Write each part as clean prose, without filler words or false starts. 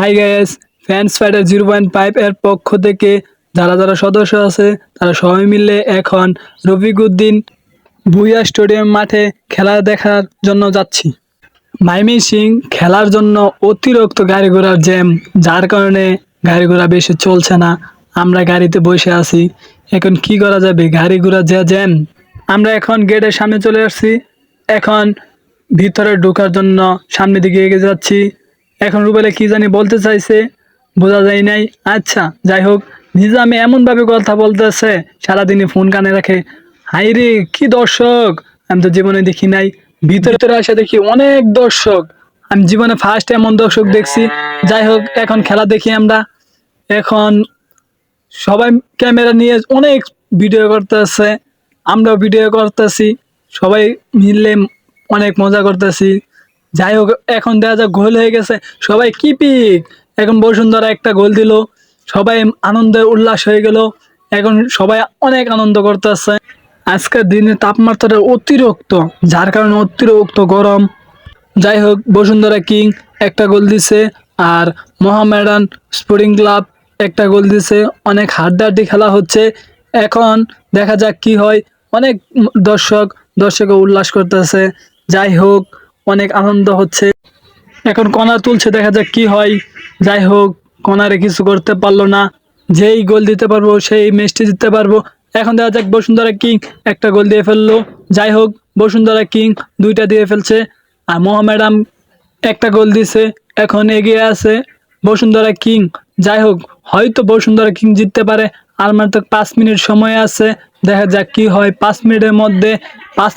Hi guys, fans fighter 0.5 এর পক্ষ থেকে যারা যারা সদস্য আছে তারা সবাই মিলে এখন রফিকউদ্দিন ভুঁইয়া স্টেডিয়াম মাঠে খেলা দেখার জন্য যাচ্ছি। ময়মনসিং খেলার জন্য অতিরিক্ত গাড়ি ঘোড়ার জ্যাম, যার কারণে গাড়ি ঘোড়া বেশি চলছে না। আমরা গাড়িতে বসে আছি, এখন কি করা যাবে, গাড়ি ঘোড়া যা জ্যাম। আমরা এখন গেটের সামনে চলে আসছি, এখন ভিতরে ঢোকার জন্য সামনের দিকে এগিয়ে যাচ্ছি। এখন রুবেলে কি জানি বলতে চাইছে, বোঝা যায় নাই। আচ্ছা যাই হোক, নিজামে এমনভাবে কথা বলতেছে সারাদিনই ফোন কানে রাখে। হাই রে কি দর্শক, আমি তো জীবনে দেখি নাই। ভিতরে আসে দেখি অনেক দর্শক, আমি জীবনে ফার্স্ট এমন দর্শক দেখছি। যাই হোক, এখন খেলা দেখি আমরা। এখন সবাই ক্যামেরা নিয়ে অনেক ভিডিও করতেছে, আমরাও ভিডিও করতেছি, সবাই মিললে অনেক মজা করতেছি। যাই হোক, এখন দেখা যাক গোল হয়ে গেছে, সবাই কি পিক। এখন বসুন্ধরা একটা গোল দিল, সবাই আনন্দে উল্লাস হয়ে গেল। এখন সবাই অনেক আনন্দ করতেছে। আজকের দিনে তাপমাত্রা অতিরিক্ত, যার কারণে অতিরিক্ত গরম। যাই হোক, বসুন্ধরা কিং একটা গোল দিছে, আর মোহামেডান স্পোর্টিং ক্লাব একটা গোল দিছে। অনেক হাড্ডাহাড্ডি খেলা হচ্ছে, এখন দেখা যাক কি হয়। অনেক দর্শকে উল্লাস করতেছে। যাই হোক, অনেক আনন্দ হচ্ছে। এখন কর্নার তুলছে, দেখা যাক কি হয়। যাই হোক, কর্নারে কিছু করতে পারলো না। যেই গোল দিতে পারবো সেই ম্যাচটি জিততে পারবো। এখন দেখা যাক, বসুন্ধরা কিং একটা গোল দিয়ে ফেললো। যাই হোক, বসুন্ধরা কিং দুইটা দিয়ে ফেলছে, আর মোহামেডান একটা গোল দিছে, এখন এগিয়ে আছে বসুন্ধরা কিং। যাই হোক, হয়তো বসুন্ধরা কিং জিততে পারে। আর মাত্র 5 মিনিট সময় আছে, দেখা যাক কি হয়। 5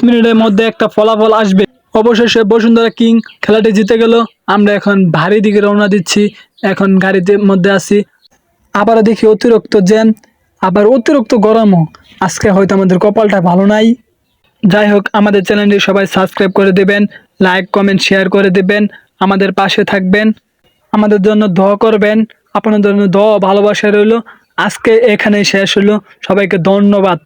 মিনিটের মধ্যে একটা ফলাফল আসবে। অবশেষে বসুন্ধরা কিং খেলাটি জিতে গেল। আমরা এখন ভারী দিকে রওনা দিচ্ছি, এখন গাড়িতে মধ্যে আছি। আবার দেখি অতিরিক্ত জ্যাম, আবার অতিরিক্ত গরমও। আজকে হয়তো আমাদের কপালটা ভালো নাই। যাই হোক, আমাদের চ্যানেলটি সবাই সাবস্ক্রাইব করে দেবেন, লাইক কমেন্ট শেয়ার করে দেবেন, আমাদের পাশে থাকবেন, আমাদের জন্য দোয়া করবেন। আপনাদের জন্য দোয়া ভালোবাসা রইল। আজকে এখানেই শেষ হলো, সবাইকে ধন্যবাদ।